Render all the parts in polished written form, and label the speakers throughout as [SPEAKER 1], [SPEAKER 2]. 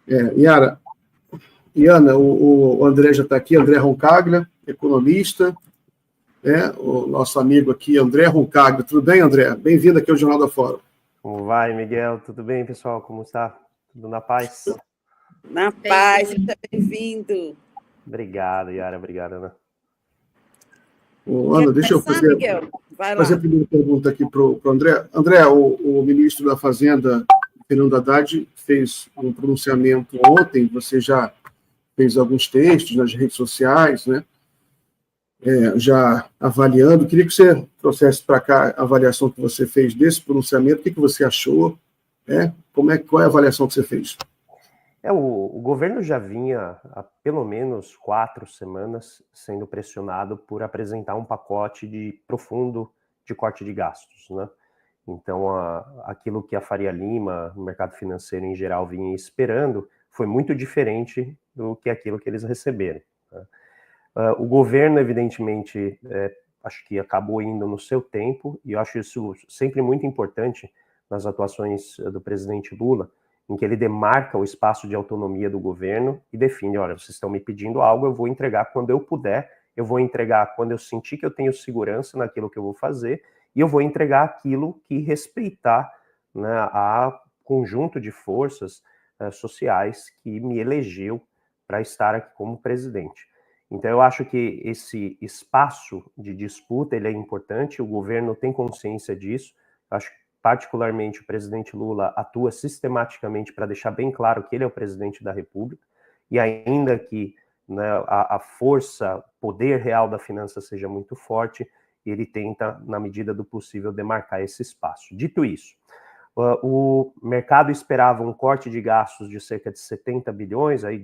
[SPEAKER 1] Yara, Iana, o André já está aqui, André Roncaglia, economista, o nosso amigo aqui, André Roncaglia. Tudo bem, André? Bem-vindo aqui ao Jornal da Fórum.
[SPEAKER 2] Como vai, Miguel? Tudo bem, pessoal? Como está? Tudo na paz?
[SPEAKER 3] Na paz, seja bem-vindo.
[SPEAKER 2] Obrigado, Yara. Obrigado, Ana.
[SPEAKER 1] Ana, deixa eu fazer,
[SPEAKER 3] Miguel? Vai
[SPEAKER 1] fazer
[SPEAKER 3] lá.
[SPEAKER 1] a primeira pergunta aqui para o André. André, o ministro da Fazenda, Fernando Haddad, fez um pronunciamento ontem, você já fez alguns textos nas redes sociais, né? Já avaliando. Queria que você trouxesse para cá a avaliação que você fez desse pronunciamento, o que você achou, qual é a avaliação que você fez?
[SPEAKER 2] O governo já vinha há pelo menos 4 semanas sendo pressionado por apresentar um pacote profundo de corte de gastos, né? Então, aquilo que a Faria Lima, o mercado financeiro em geral, vinha esperando foi muito diferente do que aquilo que eles receberam, né? O governo, evidentemente, acho que acabou indo no seu tempo, e eu acho isso sempre muito importante nas atuações do presidente Lula, em que ele demarca o espaço de autonomia do governo e define, olha, vocês estão me pedindo algo, eu vou entregar quando eu puder, eu vou entregar quando eu sentir que eu tenho segurança naquilo que eu vou fazer, e eu vou entregar aquilo que respeitar, né, a conjunto de forças sociais que me elegeu para estar aqui como presidente. Então, eu acho que esse espaço de disputa ele é importante, o governo tem consciência disso, eu acho que particularmente o presidente Lula atua sistematicamente para deixar bem claro que ele é o presidente da República, e ainda que, né, a força, poder real da finança seja muito forte, ele tenta, na medida do possível, demarcar esse espaço. Dito isso, o mercado esperava um corte de gastos de cerca de 70 bilhões, aí,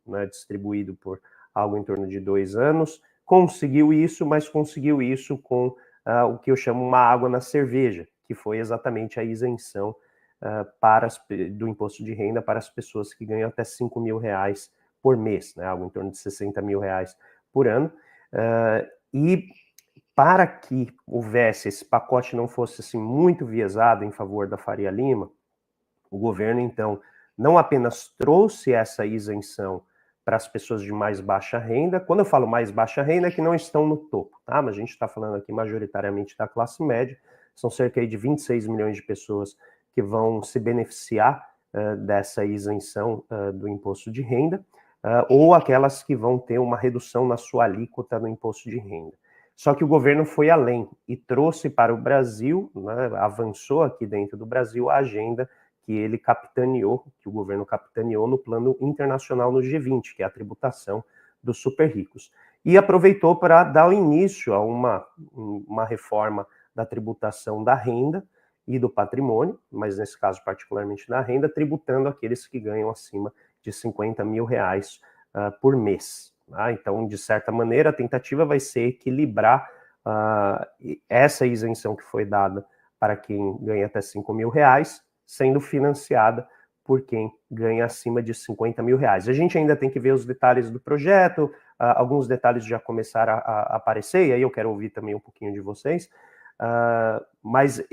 [SPEAKER 2] né, distribuído por algo em torno de 2 anos, conseguiu isso, mas conseguiu isso com o que eu chamo uma água na cerveja, que foi exatamente a isenção do imposto de renda para as pessoas que ganham até 5 mil reais por mês, né, algo em torno de 60 mil reais por ano, e para que houvesse esse pacote não fosse assim muito viesado em favor da Faria Lima, o governo então não apenas trouxe essa isenção para as pessoas de mais baixa renda. Quando eu falo mais baixa renda, é que não estão no topo, tá? Mas a gente está falando aqui majoritariamente da classe média, são cerca de 26 milhões de pessoas que vão se beneficiar dessa isenção do imposto de renda, ou aquelas que vão ter uma redução na sua alíquota no imposto de renda. Só que o governo foi além e trouxe para o Brasil, né, avançou aqui dentro do Brasil a agenda que ele capitaneou, que o governo capitaneou no plano internacional no G20, que é a tributação dos super ricos. E aproveitou para dar o início a uma reforma da tributação da renda e do patrimônio, mas nesse caso particularmente da renda, tributando aqueles que ganham acima de 50 mil reais por mês. Então, de certa maneira, a tentativa vai ser equilibrar essa isenção que foi dada para quem ganha até 5 mil reais, sendo financiada por quem ganha acima de 50 mil reais. A gente ainda tem que ver os detalhes do projeto, alguns detalhes já começaram a aparecer, e aí eu quero ouvir também um pouquinho de vocês, mas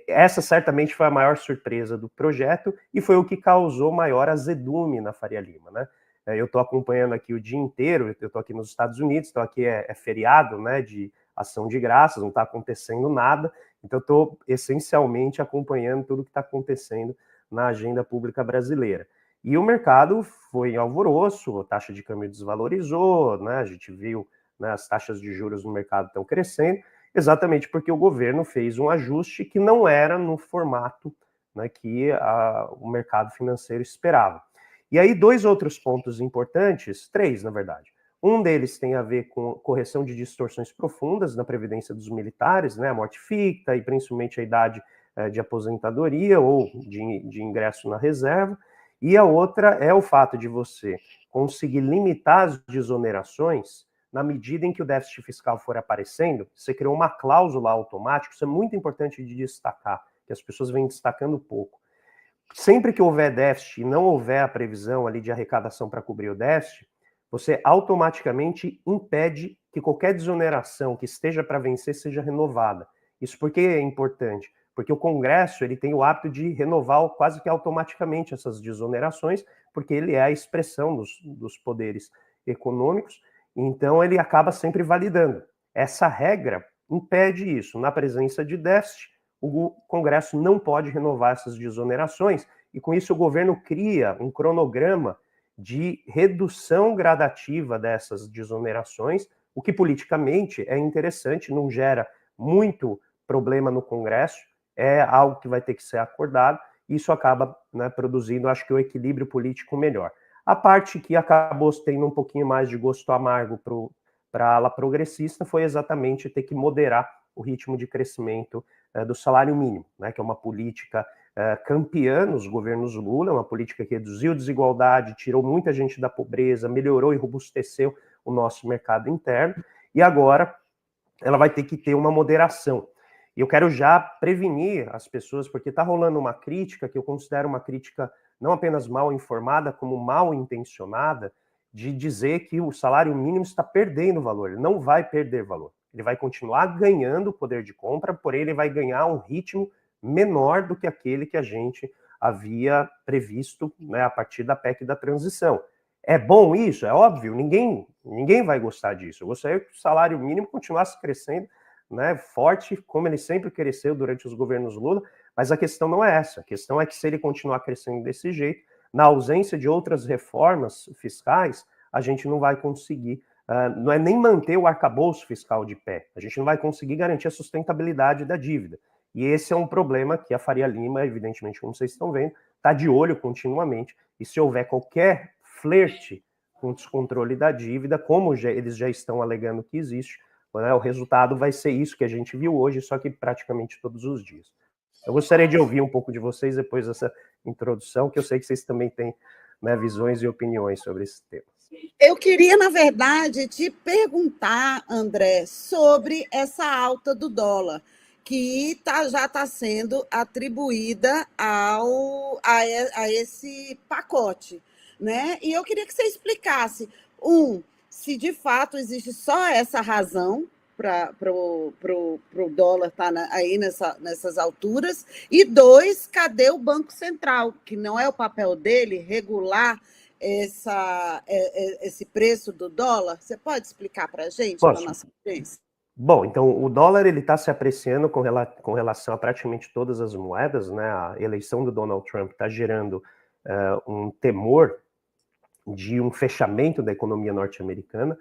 [SPEAKER 2] essa certamente foi a maior surpresa do projeto e foi o que causou maior azedume na Faria Lima, né? Eu estou acompanhando aqui o dia inteiro, eu estou aqui nos Estados Unidos, então aqui é feriado, né, de ação de graças, não está acontecendo nada, então eu estou essencialmente acompanhando tudo que está acontecendo na agenda pública brasileira. E o mercado foi em alvoroço, a taxa de câmbio desvalorizou, né, a gente viu, né, as taxas de juros no mercado estão crescendo, exatamente porque o governo fez um ajuste que não era no formato, né, que o mercado financeiro esperava. E aí, 2 outros pontos importantes, 3, na verdade. Um deles tem a ver com correção de distorções profundas na previdência dos militares, né, a morte ficta e principalmente a idade de aposentadoria ou de ingresso na reserva. E a outra é o fato de você conseguir limitar as desonerações na medida em que o déficit fiscal for aparecendo. Você criou uma cláusula automática, isso é muito importante de destacar, que as pessoas vêm destacando pouco. Sempre que houver déficit e não houver a previsão ali de arrecadação para cobrir o déficit, você automaticamente impede que qualquer desoneração que esteja para vencer seja renovada. Isso por que é importante? porque o Congresso ele tem o hábito de renovar quase que automaticamente essas desonerações, porque ele é a expressão dos poderes econômicos, então ele acaba sempre validando. Essa regra impede isso. Na presença de déficit, o Congresso não pode renovar essas desonerações, e com isso o governo cria um cronograma de redução gradativa dessas desonerações, o que politicamente é interessante, não gera muito problema no Congresso, é algo que vai ter que ser acordado, e isso acaba, né, produzindo, acho que, o equilíbrio político melhor. A parte que acabou tendo um pouquinho mais de gosto amargo para a ala progressista foi exatamente ter que moderar o ritmo de crescimento do salário mínimo, né, que é uma política campeã nos governos Lula, uma política que reduziu a desigualdade, tirou muita gente da pobreza, melhorou e robusteceu o nosso mercado interno, e agora ela vai ter que ter uma moderação. E eu quero já prevenir as pessoas, porque está rolando uma crítica, que eu considero uma crítica não apenas mal informada, como mal intencionada, de dizer que o salário mínimo está perdendo valor. Ele não vai perder valor. Ele vai continuar ganhando poder de compra, porém ele vai ganhar um ritmo menor do que aquele que a gente havia previsto, né, a partir da PEC da transição. É bom isso? É óbvio, ninguém vai gostar disso. Eu gostaria que o salário mínimo continuasse crescendo, né, forte, como ele sempre cresceu durante os governos Lula, mas a questão não é essa. A questão é que se ele continuar crescendo desse jeito, na ausência de outras reformas fiscais, a gente não vai conseguir, não é nem manter o arcabouço fiscal de pé, a gente não vai conseguir garantir a sustentabilidade da dívida. E esse é um problema que a Faria Lima, evidentemente, como vocês estão vendo, está de olho continuamente, e se houver qualquer flerte com o descontrole da dívida, como eles já estão alegando que existe, né, o resultado vai ser isso que a gente viu hoje, só que praticamente todos os dias. Eu gostaria de ouvir um pouco de vocês depois dessa introdução, que eu sei que vocês também têm, né, visões e opiniões sobre esse tema.
[SPEAKER 3] Eu queria, na verdade, te perguntar, André, sobre essa alta do dólar, que já está sendo atribuída a esse pacote, né? E eu queria que você explicasse, se de fato existe só essa razão para o dólar estar aí nessas alturas, e 2, cadê o Banco Central, que não é o papel dele regular esse preço do dólar? Você pode explicar para a gente, para a nossa audiência?
[SPEAKER 2] Bom, então o dólar ele está se apreciando com relação a praticamente todas as moedas, né? A eleição do Donald Trump está gerando um temor de um fechamento da economia norte-americana,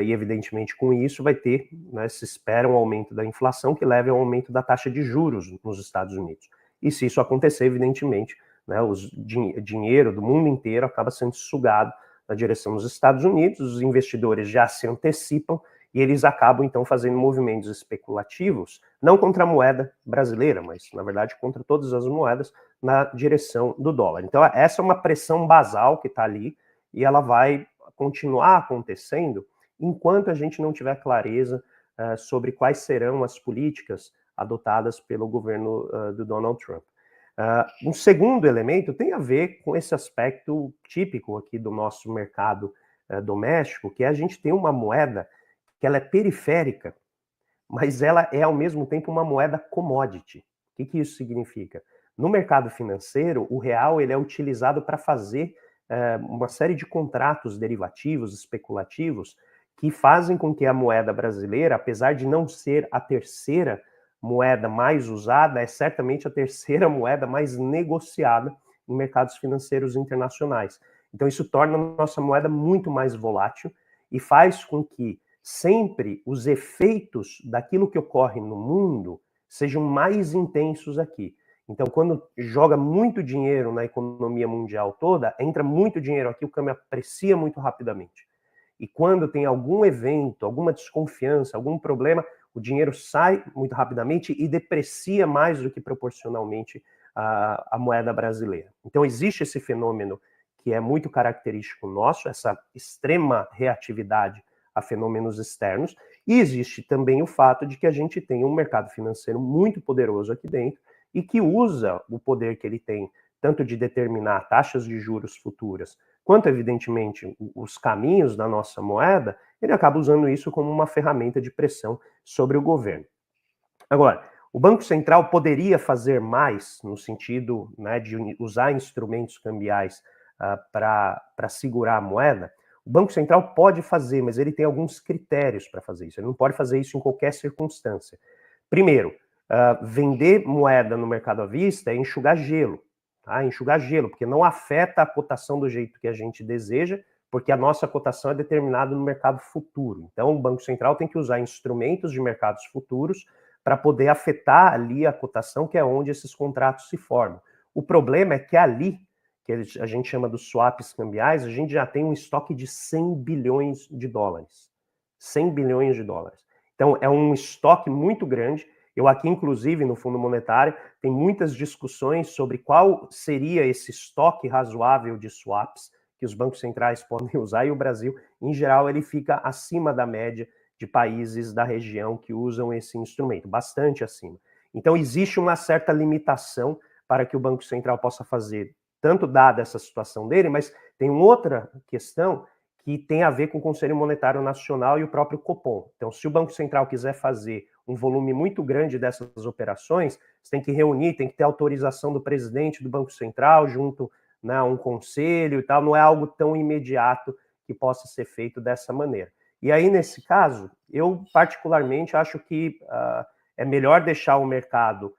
[SPEAKER 2] e evidentemente com isso vai ter, né, se espera um aumento da inflação que leve ao aumento da taxa de juros nos Estados Unidos. E se isso acontecer, evidentemente, né, dinheiro do mundo inteiro acaba sendo sugado na direção dos Estados Unidos, os investidores já se antecipam e eles acabam, então, fazendo movimentos especulativos, não contra a moeda brasileira, mas, na verdade, contra todas as moedas, na direção do dólar. Então, essa é uma pressão basal que está ali, e ela vai continuar acontecendo enquanto a gente não tiver clareza sobre quais serão as políticas adotadas pelo governo do Donald Trump. Um segundo elemento tem a ver com esse aspecto típico aqui do nosso mercado doméstico, que é a gente tem uma moeda que ela é periférica, mas ela é ao mesmo tempo uma moeda commodity. O que isso significa? No mercado financeiro, o real ele é utilizado para fazer uma série de contratos derivativos, especulativos, que fazem com que a moeda brasileira, apesar de não ser a terceira moeda mais usada, é certamente a terceira moeda mais negociada em mercados financeiros internacionais. Então isso torna a nossa moeda muito mais volátil e faz com que sempre os efeitos daquilo que ocorre no mundo sejam mais intensos aqui. Então, quando joga muito dinheiro na economia mundial toda, entra muito dinheiro aqui, o câmbio aprecia muito rapidamente. E quando tem algum evento, alguma desconfiança, algum problema, o dinheiro sai muito rapidamente e deprecia mais do que proporcionalmente a moeda brasileira. Então, existe esse fenômeno que é muito característico nosso, essa extrema reatividade a fenômenos externos, e existe também o fato de que a gente tem um mercado financeiro muito poderoso aqui dentro, e que usa o poder que ele tem, tanto de determinar taxas de juros futuras, quanto, evidentemente, os caminhos da nossa moeda, ele acaba usando isso como uma ferramenta de pressão sobre o governo. Agora, O Banco Central poderia fazer mais, no sentido, né, de usar instrumentos cambiais para segurar a moeda? O Banco Central pode fazer, mas ele tem alguns critérios para fazer isso. Ele não pode fazer isso em qualquer circunstância. Primeiro, vender moeda no mercado à vista é enxugar gelo. Tá? Enxugar gelo, porque não afeta a cotação do jeito que a gente deseja, porque a nossa cotação é determinada no mercado futuro. Então, o Banco Central tem que usar instrumentos de mercados futuros para poder afetar ali a cotação, que é onde esses contratos se formam. O problema é que ali, que a gente chama dos swaps cambiais, a gente já tem um estoque de 100 bilhões de dólares. 100 bilhões de dólares. Então, é um estoque muito grande. Eu aqui, inclusive, no Fundo Monetário, tem muitas discussões sobre qual seria esse estoque razoável de swaps que os bancos centrais podem usar, e o Brasil, em geral, ele fica acima da média de países da região que usam esse instrumento, bastante acima. Então, existe uma certa limitação para que o Banco Central possa fazer, tanto dada essa situação dele, mas tem uma outra questão que tem a ver com o Conselho Monetário Nacional e o próprio Copom. Então, se o Banco Central quiser fazer um volume muito grande dessas operações, você tem que reunir, tem que ter autorização do presidente do Banco Central junto, né, a um conselho e tal, não é algo tão imediato que possa ser feito dessa maneira. E aí, nesse caso, eu particularmente acho que é melhor deixar o mercado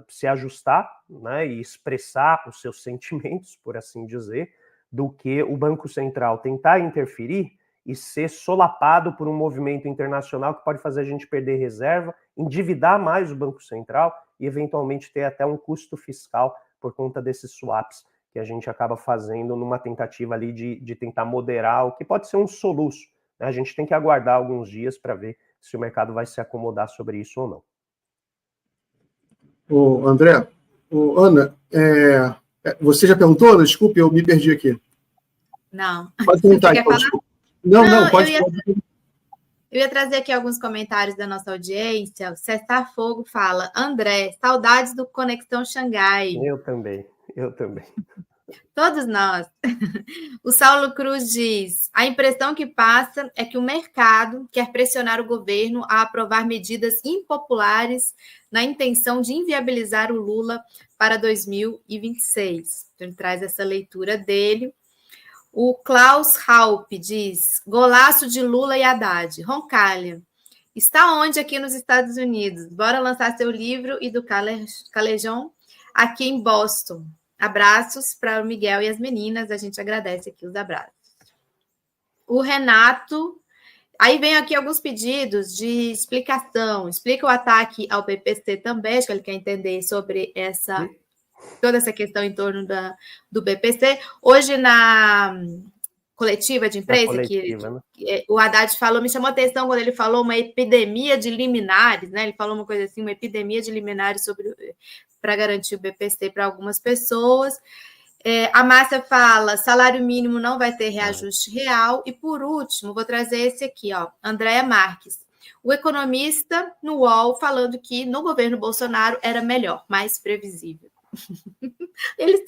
[SPEAKER 2] se ajustar, né, e expressar os seus sentimentos, por assim dizer, do que o Banco Central tentar interferir e ser solapado por um movimento internacional que pode fazer a gente perder reserva, endividar mais o Banco Central e, eventualmente, ter até um custo fiscal por conta desses swaps que a gente acaba fazendo numa tentativa ali de tentar moderar o que pode ser um soluço. Né? A gente tem que aguardar alguns dias para ver se o mercado vai se acomodar sobre isso ou não.
[SPEAKER 1] André, Ana, você já perguntou? Desculpe, eu me perdi aqui.
[SPEAKER 4] Não.
[SPEAKER 1] Pode perguntar, então, desculpa. Não, pode.
[SPEAKER 4] Eu ia trazer aqui alguns comentários da nossa audiência. O César Fogo fala: André, saudades do Conexão Xangai.
[SPEAKER 2] Eu também.
[SPEAKER 4] Todos nós. O Saulo Cruz diz: a impressão que passa é que o mercado quer pressionar o governo a aprovar medidas impopulares na intenção de inviabilizar o Lula para 2026. Então, ele traz essa leitura dele. O Klaus Haup diz: golaço de Lula e Haddad. Roncalha: está onde aqui nos Estados Unidos? Bora lançar seu livro e do Calejão aqui em Boston. Abraços para o Miguel e as meninas. A gente agradece aqui os abraços. O Renato... Aí vem aqui alguns pedidos de explicação. Explica o ataque ao PPC também, acho que ele quer entender sobre toda essa questão em torno do BPC. Hoje, na coletiva de imprensa, o Haddad falou, me chamou a atenção quando ele falou uma epidemia de liminares, né? Ele falou uma coisa assim, uma epidemia de liminares para garantir o BPC para algumas pessoas. A Márcia fala, salário mínimo não vai ter reajuste real. E, por último, vou trazer esse aqui, ó, Andréa Marques, o economista no UOL, falando que no governo Bolsonaro era melhor, mais previsível. Eles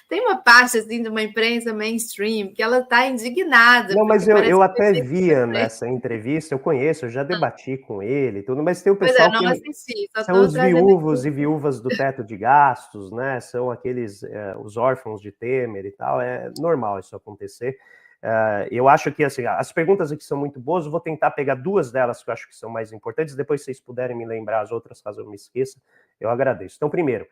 [SPEAKER 4] tem uma parte assim de uma imprensa mainstream que ela está indignada.
[SPEAKER 2] Não, mas eu até via nessa entrevista, eu já debati com ele, tudo, mas tem o pessoal
[SPEAKER 4] não assisti,
[SPEAKER 2] são os viúvos e viúvas do teto de gastos, né? São aqueles os órfãos de Temer e tal. É normal isso acontecer. Eu acho que assim, as perguntas aqui são muito boas. Eu vou tentar pegar duas delas que eu acho que são mais importantes. Depois, se vocês puderem me lembrar as outras, caso eu me esqueça, eu agradeço. Então, primeiro,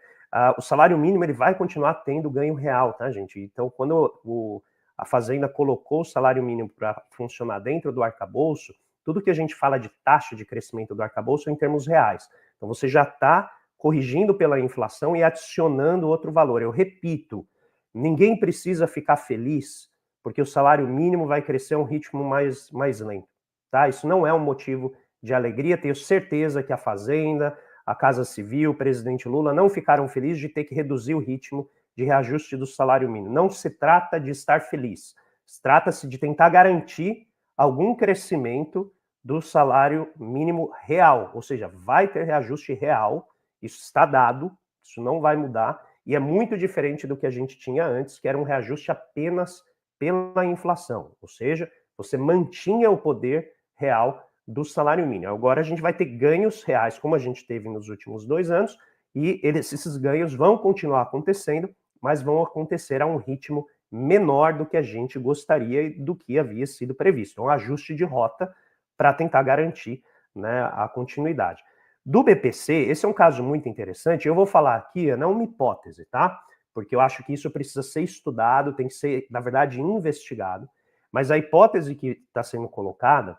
[SPEAKER 2] o salário mínimo ele vai continuar tendo ganho real, tá, gente? Então, quando a Fazenda colocou o salário mínimo para funcionar dentro do arcabouço, tudo que a gente fala de taxa de crescimento do arcabouço é em termos reais. Então, você já está corrigindo pela inflação e adicionando outro valor. Eu repito, ninguém precisa ficar feliz porque o salário mínimo vai crescer a um ritmo mais lento, tá? Isso não é um motivo de alegria. Tenho certeza que a Fazenda, a Casa Civil, o presidente Lula não ficaram felizes de ter que reduzir o ritmo de reajuste do salário mínimo. Não se trata de estar feliz, trata-se de tentar garantir algum crescimento do salário mínimo real, ou seja, vai ter reajuste real, isso está dado, isso não vai mudar, e é muito diferente do que a gente tinha antes, que era um reajuste apenas pela inflação, ou seja, você mantinha o poder real do salário mínimo. Agora a gente vai ter ganhos reais, como a gente teve nos últimos 2 anos, e esses ganhos vão continuar acontecendo, mas vão acontecer a um ritmo menor do que a gente gostaria e do que havia sido previsto. Um ajuste de rota para tentar garantir, né, a continuidade. Do BPC, esse é um caso muito interessante. Eu vou falar aqui, não uma hipótese, tá? Porque eu acho que isso precisa ser estudado, tem que ser, na verdade, investigado. Mas a hipótese que está sendo colocada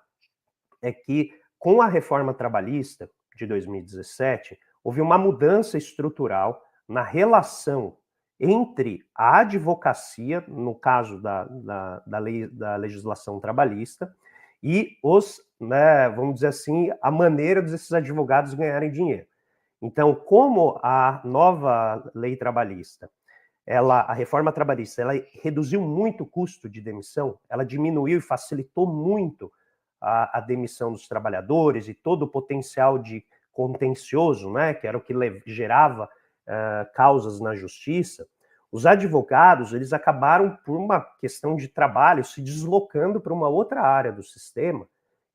[SPEAKER 2] é que, com a reforma trabalhista de 2017, houve uma mudança estrutural na relação entre a advocacia, no caso da legislação trabalhista, e os, né, vamos dizer assim, a maneira desses advogados ganharem dinheiro. Então, como a nova lei trabalhista, a reforma trabalhista, ela reduziu muito o custo de demissão, ela diminuiu e facilitou muito a demissão dos trabalhadores e todo o potencial de contencioso, né, que era o que gerava causas na justiça. Os advogados, eles acabaram, por uma questão de trabalho, se deslocando para uma outra área do sistema,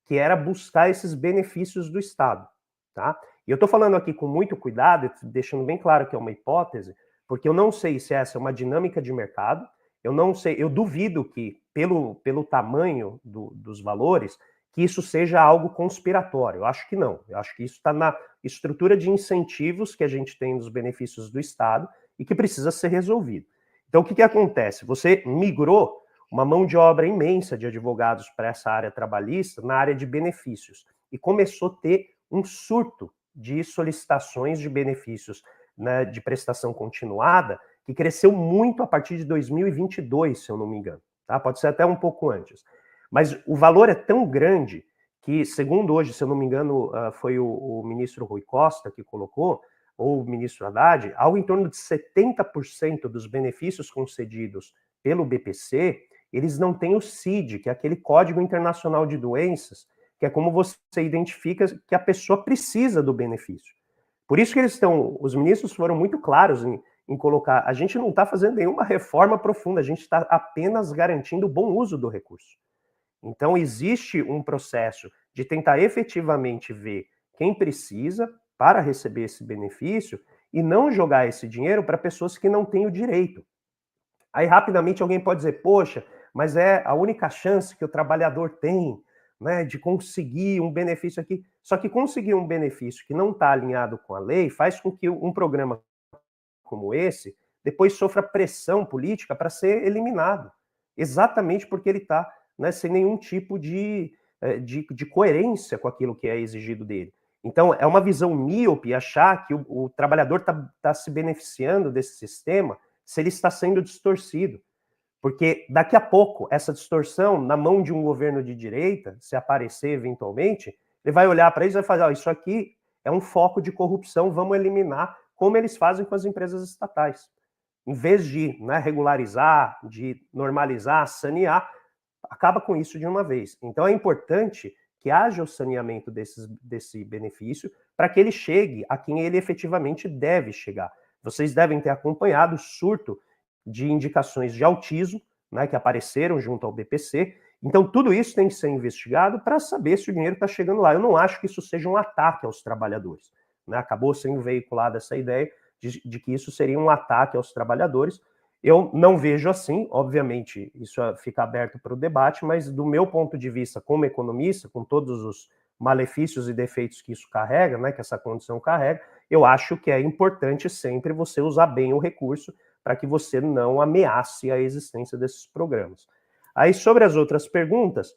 [SPEAKER 2] que era buscar esses benefícios do Estado, tá? E eu estou falando aqui com muito cuidado, deixando bem claro que é uma hipótese, porque eu não sei se essa é uma dinâmica de mercado, eu não sei, eu duvido que, pelo tamanho dos valores, que isso seja algo conspiratório. Eu acho que não. Eu acho que isso está na estrutura de incentivos que a gente tem nos benefícios do Estado e que precisa ser resolvido. Então, o que acontece? Você migrou uma mão de obra imensa de advogados para essa área trabalhista, na área de benefícios, e começou a ter um surto de solicitações de benefícios, né, de prestação continuada, que cresceu muito a partir de 2022, se eu não me engano. Tá? Pode ser até um pouco antes. Mas o valor é tão grande que, segundo hoje, se eu não me engano, foi o ministro Rui Costa que colocou, ou o ministro Haddad, algo em torno de 70% dos benefícios concedidos pelo BPC, eles não têm o CID, que é aquele Código Internacional de Doenças, que é como você identifica que a pessoa precisa do benefício. Por isso que os ministros foram muito claros em colocar, a gente não está fazendo nenhuma reforma profunda, a gente está apenas garantindo o bom uso do recurso. Então, existe um processo de tentar efetivamente ver quem precisa para receber esse benefício e não jogar esse dinheiro para pessoas que não têm o direito. Aí, rapidamente, alguém pode dizer, poxa, mas é a única chance que o trabalhador tem, né, de conseguir um benefício aqui. Só que conseguir um benefício que não está alinhado com a lei faz com que um programa como esse depois sofra pressão política para ser eliminado. Exatamente porque ele está, né, sem nenhum tipo de coerência com aquilo que é exigido dele. Então, é uma visão míope achar que o trabalhador está se beneficiando desse sistema se ele está sendo distorcido. Porque daqui a pouco, essa distorção, na mão de um governo de direita, se aparecer eventualmente, ele vai olhar para eles e vai falar, isso aqui é um foco de corrupção, vamos eliminar, como eles fazem com as empresas estatais. Em vez de, né, regularizar, de normalizar, sanear, acaba com isso de uma vez. Então é importante que haja o saneamento desse benefício para que ele chegue a quem ele efetivamente deve chegar. Vocês devem ter acompanhado o surto de indicações de autismo, né, que apareceram junto ao BPC. Então, tudo isso tem que ser investigado para saber se o dinheiro está chegando lá. Eu não acho que isso seja um ataque aos trabalhadores, né? Acabou sendo veiculada essa ideia de que isso seria um ataque aos trabalhadores. Eu não vejo assim, obviamente, isso fica aberto para o debate, mas do meu ponto de vista como economista, com todos os malefícios e defeitos que isso carrega, né, que essa condição carrega, eu acho que é importante sempre você usar bem o recurso para que você não ameace a existência desses programas. Aí, sobre as outras perguntas,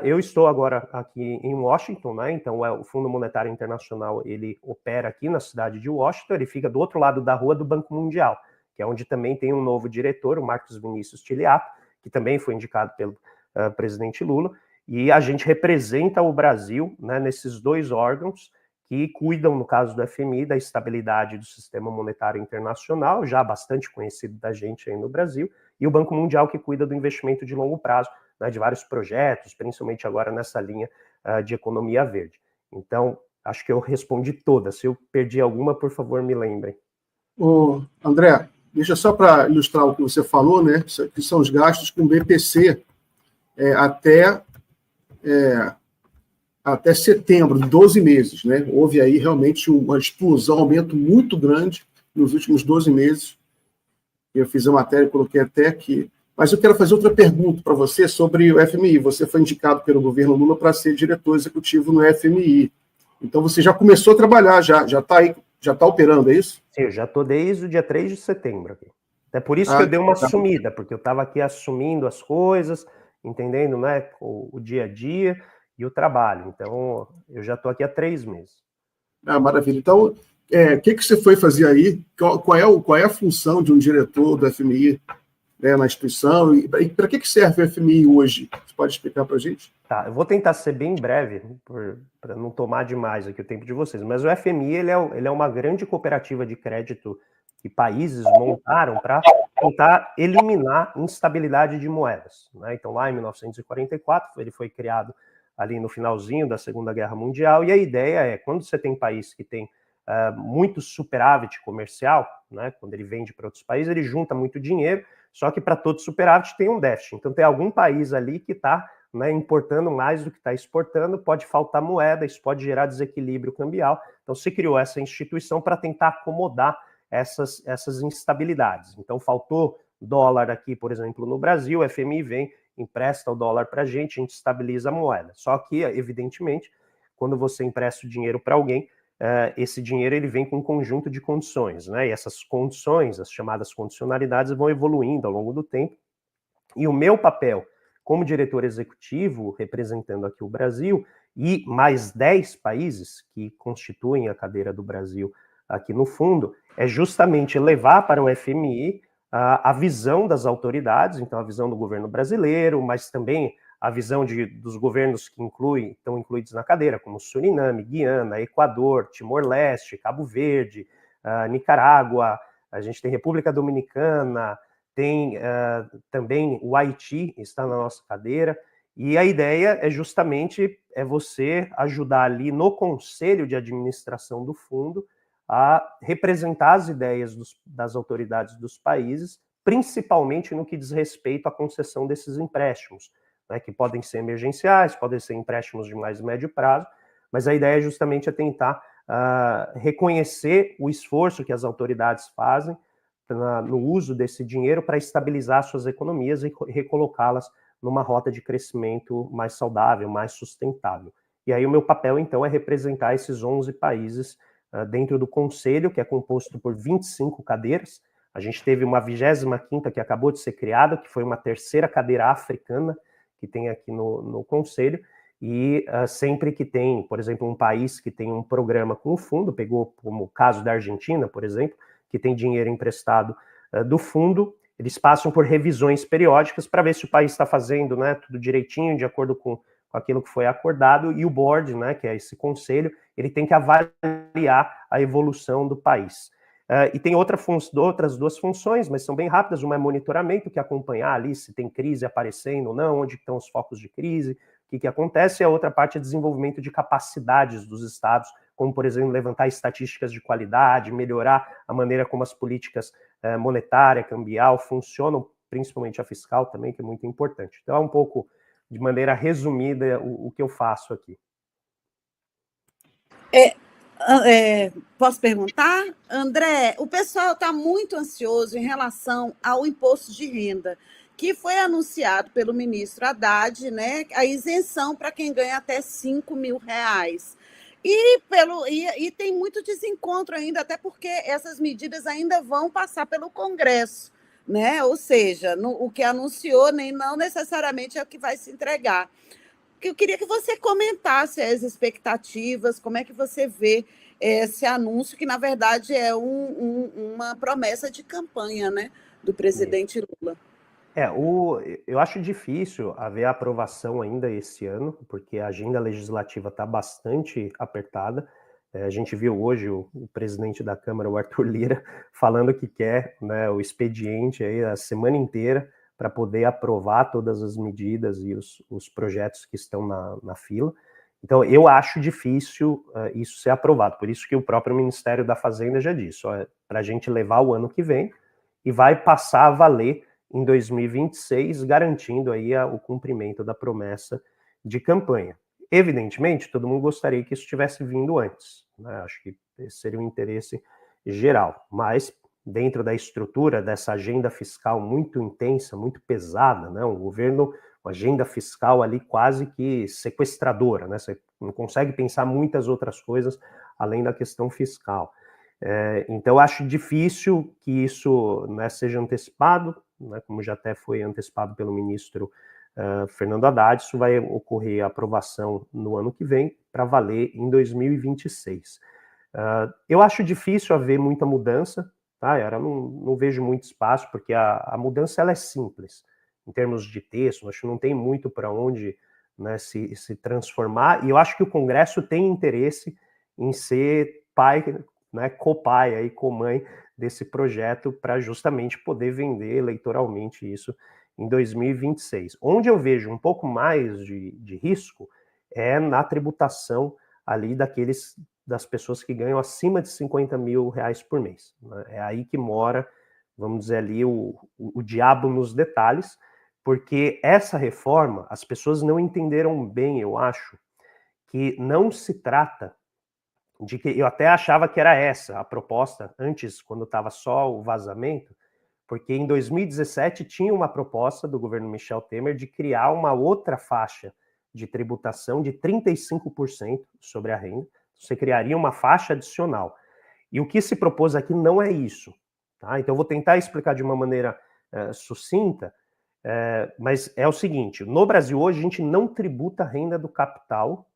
[SPEAKER 2] eu estou agora aqui em Washington, né, então o Fundo Monetário Internacional, ele opera aqui na cidade de Washington, ele fica do outro lado da rua do Banco Mundial, que é onde também tem um novo diretor, o Marcos Vinícius Tiliato, que também foi indicado pelo presidente Lula, e a gente representa o Brasil, né, nesses dois órgãos que cuidam, no caso do FMI, da estabilidade do sistema monetário internacional, já bastante conhecido da gente aí no Brasil, e o Banco Mundial, que cuida do investimento de longo prazo, né, de vários projetos, principalmente agora nessa linha de economia verde. Então, acho que eu respondi todas. Se eu perdi alguma, por favor, me lembrem.
[SPEAKER 1] André, deixa só para ilustrar o que você falou, né, que são os gastos com BPC até até setembro, 12 meses, né? Houve aí realmente uma explosão, um aumento muito grande nos últimos 12 meses. Eu fiz a matéria, coloquei até aqui. Mas eu quero fazer outra pergunta para você sobre o FMI. Você foi indicado pelo governo Lula para ser diretor executivo no FMI. Então você já começou a trabalhar, já está aí, já está operando, é isso?
[SPEAKER 2] Sim, eu já estou desde o dia 3 de setembro aqui. É por isso que eu dei uma sumida, porque eu estava aqui assumindo as coisas, entendendo, né, o dia a dia e o trabalho. Então, eu já estou aqui há 3 meses.
[SPEAKER 1] Maravilha. Então, o que você foi fazer aí? Qual é a função de um diretor do FMI, né, na instituição? E para que serve o FMI hoje? Você pode explicar para a gente?
[SPEAKER 2] Tá, eu vou tentar ser bem breve, para não tomar demais aqui o tempo de vocês, mas o FMI ele é uma grande cooperativa de crédito que países montaram para tentar eliminar instabilidade de moedas, né? Então, lá em 1944, ele foi criado ali no finalzinho da Segunda Guerra Mundial, e a ideia é, quando você tem país que tem muito superávit comercial, né, quando ele vende para outros países, ele junta muito dinheiro, só que para todo superávit tem um déficit. Então, tem algum país ali que está, né, importando mais do que está exportando, pode faltar moeda, isso pode gerar desequilíbrio cambial. Então, se criou essa instituição para tentar acomodar essas instabilidades. Então, faltou dólar aqui, por exemplo, no Brasil, o FMI vem, empresta o dólar para a gente estabiliza a moeda. Só que, evidentemente, quando você empresta o dinheiro para alguém, esse dinheiro ele vem com um conjunto de condições, né? E essas condições, as chamadas condicionalidades, vão evoluindo ao longo do tempo. E o meu papel como diretor executivo, representando aqui o Brasil, e mais 10 países que constituem a cadeira do Brasil aqui no fundo, é justamente levar para o FMI a visão das autoridades, então a visão do governo brasileiro, mas também a visão dos governos que estão incluídos na cadeira, como Suriname, Guiana, Equador, Timor-Leste, Cabo Verde, Nicarágua, a gente tem República Dominicana, tem também o Haiti, está na nossa cadeira, e a ideia é justamente você ajudar ali no conselho de administração do fundo a representar as ideias das autoridades dos países, principalmente no que diz respeito à concessão desses empréstimos, né, que podem ser emergenciais, podem ser empréstimos de mais médio prazo, mas a ideia justamente é tentar reconhecer o esforço que as autoridades fazem no uso desse dinheiro para estabilizar suas economias e recolocá-las numa rota de crescimento mais saudável, mais sustentável. E aí o meu papel, então, é representar esses 11 países dentro do Conselho, que é composto por 25 cadeiras. A gente teve uma 25ª que acabou de ser criada, que foi uma terceira cadeira africana que tem aqui no Conselho, e sempre que tem, por exemplo, um país que tem um programa com o fundo, pegou como o caso da Argentina, por exemplo, que tem dinheiro emprestado do fundo, eles passam por revisões periódicas para ver se o país está fazendo, né, tudo direitinho, de acordo com aquilo que foi acordado, e o board, né, que é esse conselho, ele tem que avaliar a evolução do país. E tem outras duas funções, mas são bem rápidas. Uma é monitoramento, que é acompanhar ali se tem crise aparecendo ou não, onde estão os focos de crise, o que acontece, e a outra parte é desenvolvimento de capacidades dos estados, como, por exemplo, levantar estatísticas de qualidade, melhorar a maneira como as políticas monetária, cambial funcionam, principalmente a fiscal também, que é muito importante. Então, é um pouco, de maneira resumida, o que eu faço aqui.
[SPEAKER 3] Posso perguntar? André, o pessoal está muito ansioso em relação ao imposto de renda, que foi anunciado pelo ministro Haddad, né, a isenção para quem ganha até R$5.000. E tem muito desencontro ainda, até porque essas medidas ainda vão passar pelo Congresso, né? Ou seja, o que anunciou nem não necessariamente é o que vai se entregar. Eu queria que você comentasse as expectativas, como é que você vê esse anúncio, que na verdade é uma promessa de campanha, né, do presidente Lula.
[SPEAKER 2] Eu acho difícil haver aprovação ainda esse ano, porque a agenda legislativa está bastante apertada. A gente viu hoje o presidente da Câmara, o Arthur Lira, falando que quer, né, o expediente aí a semana inteira para poder aprovar todas as medidas e os projetos que estão na fila. Então, eu acho difícil isso ser aprovado, por isso que o próprio Ministério da Fazenda já disse, para a gente levar o ano que vem e vai passar a valer em 2026, garantindo aí o cumprimento da promessa de campanha. Evidentemente, todo mundo gostaria que isso tivesse vindo antes, né? Acho que esse seria o interesse geral, mas dentro da estrutura dessa agenda fiscal muito intensa, muito pesada, né? Um governo, uma agenda fiscal ali quase que sequestradora, né? Você não consegue pensar muitas outras coisas além da questão fiscal. Então, eu acho difícil que isso, né, seja antecipado, né, como já até foi antecipado pelo ministro Fernando Haddad. Isso vai ocorrer a aprovação no ano que vem, para valer em 2026. Eu acho difícil haver muita mudança, tá? Eu não vejo muito espaço, porque a mudança ela é simples, em termos de texto. Acho que não tem muito para onde, né, se transformar, e eu acho que o Congresso tem interesse em ser pai, né, copai, aí, comãe desse projeto, para justamente poder vender eleitoralmente isso em 2026. Onde eu vejo um pouco mais de risco é na tributação ali das pessoas que ganham acima de 50 mil reais por mês, né? É aí que mora, vamos dizer ali, o diabo nos detalhes, porque essa reforma, as pessoas não entenderam bem, eu acho, que não se trata de que, eu até achava que era essa a proposta, antes, quando estava só o vazamento, porque em 2017 tinha uma proposta do governo Michel Temer de criar uma outra faixa de tributação de 35% sobre a renda. Você criaria uma faixa adicional. E o que se propôs aqui não é isso, tá? Então eu vou tentar explicar de uma maneira sucinta, mas é o seguinte: no Brasil hoje a gente não tributa a renda do capital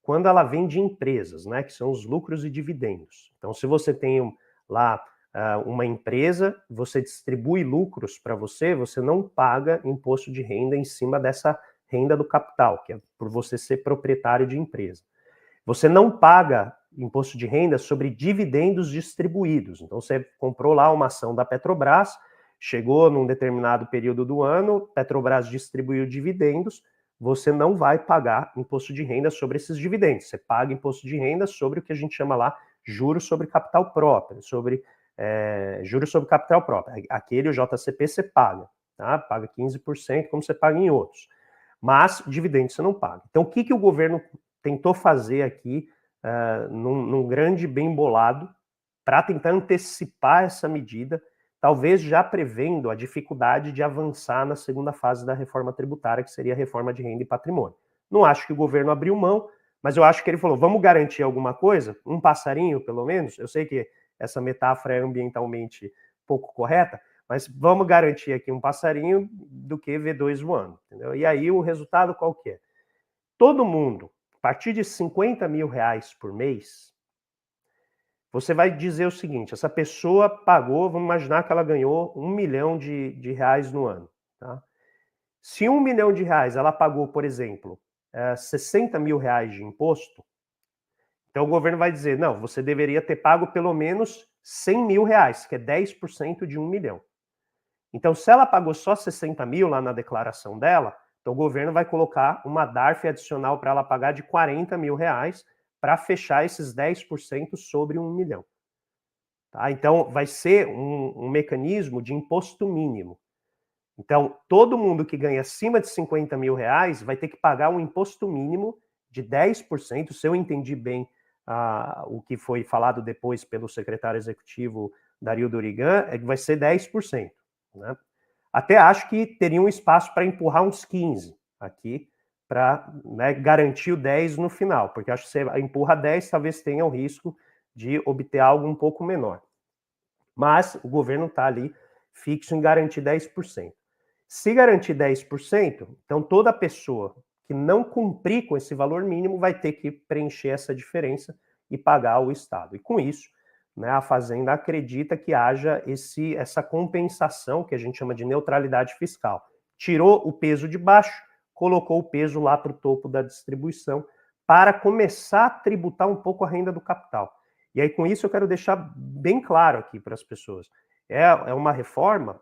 [SPEAKER 2] quando ela vem de empresas, né, que são os lucros e dividendos. Então, se você tem lá uma empresa, você distribui lucros para você não paga imposto de renda em cima dessa renda do capital, que é por você ser proprietário de empresa. Você não paga imposto de renda sobre dividendos distribuídos. Então, você comprou lá uma ação da Petrobras, chegou num determinado período do ano, Petrobras distribuiu dividendos, você não vai pagar imposto de renda sobre esses dividendos. Você paga imposto de renda sobre o que a gente chama lá juros sobre capital próprio, juros sobre capital próprio. Aquele, o JCP, você paga, tá? Paga 15%, como você paga em outros. Mas dividendos você não paga. Então, o que o governo tentou fazer aqui, num grande bem bolado, para tentar antecipar essa medida, talvez já prevendo a dificuldade de avançar na segunda fase da reforma tributária, que seria a reforma de renda e patrimônio. Não acho que o governo abriu mão, mas eu acho que ele falou, vamos garantir alguma coisa, um passarinho pelo menos. Eu sei que essa metáfora é ambientalmente pouco correta, mas vamos garantir aqui um passarinho do que ver dois voando, entendeu? E aí o resultado qual que é? Todo mundo, a partir de 50 mil reais por mês, você vai dizer o seguinte: essa pessoa pagou, vamos imaginar que ela ganhou 1 milhão de reais no ano, tá? Se 1 milhão de reais ela pagou, por exemplo, 60 mil reais de imposto, então o governo vai dizer, não, você deveria ter pago pelo menos 100 mil reais, que é 10% de 1 milhão. Então, se ela pagou só 60 mil lá na declaração dela, então o governo vai colocar uma DARF adicional para ela pagar de 40 mil reais, para fechar esses 10% sobre 1 milhão. Tá? Então, vai ser um mecanismo de imposto mínimo. Então, todo mundo que ganha acima de 50 mil reais vai ter que pagar um imposto mínimo de 10%. Se eu entendi bem o que foi falado depois pelo secretário executivo Dario Durigan, vai ser 10%. Né? Até acho que teria um espaço para empurrar uns 15% aqui, para, né, garantir o 10 no final, porque acho que você empurra 10, talvez tenha o risco de obter algo um pouco menor. Mas o governo está ali fixo em garantir 10%. Se garantir 10%, então toda pessoa que não cumprir com esse valor mínimo vai ter que preencher essa diferença e pagar ao Estado. E com isso, né, a Fazenda acredita que haja essa compensação, que a gente chama de neutralidade fiscal. Tirou o peso de baixo, colocou o peso lá para o topo da distribuição, para começar a tributar um pouco a renda do capital. E aí, com isso, eu quero deixar bem claro aqui para as pessoas. É uma reforma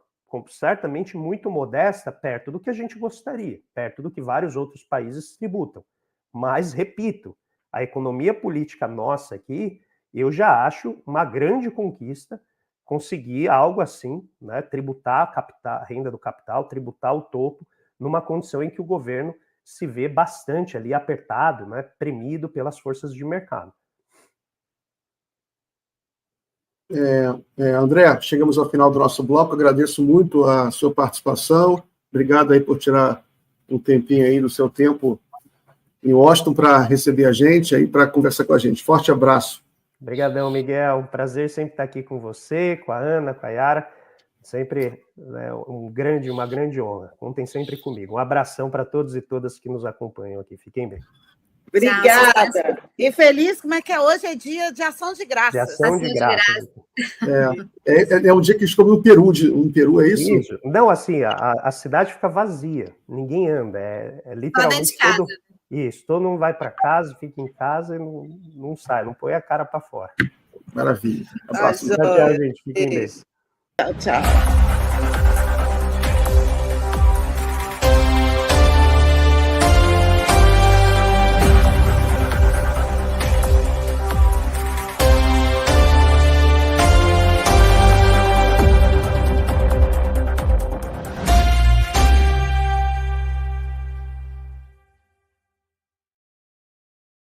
[SPEAKER 2] certamente muito modesta, perto do que a gente gostaria, perto do que vários outros países tributam. Mas, repito, a economia política nossa aqui, eu já acho uma grande conquista conseguir algo assim, né, tributar a renda do capital, tributar o topo, numa condição em que o governo se vê bastante ali apertado, né, premido pelas forças de mercado.
[SPEAKER 1] André, chegamos ao final do nosso bloco, agradeço muito a sua participação, obrigado aí por tirar um tempinho aí do seu tempo em Washington para receber a gente, aí para conversar com a gente. Forte abraço.
[SPEAKER 2] Obrigadão, Miguel, prazer sempre estar aqui com você, com a Ana, com a Yara, sempre uma grande honra, contem sempre comigo. Um abração para todos e todas que nos acompanham aqui, fiquem bem.
[SPEAKER 3] Obrigada. E feliz, como é que é hoje? É dia de ação de graças.
[SPEAKER 2] De ação de graças.
[SPEAKER 1] É um dia que estou no Peru, é isso?
[SPEAKER 2] Isso. Não, assim, a cidade fica vazia, ninguém anda, é literalmente todo mundo vai para casa, fica em casa e não sai, não põe a cara para fora.
[SPEAKER 1] Maravilha.
[SPEAKER 2] Abraço. Tchau, gente. Fiquem bem.
[SPEAKER 3] Tchau, tchau.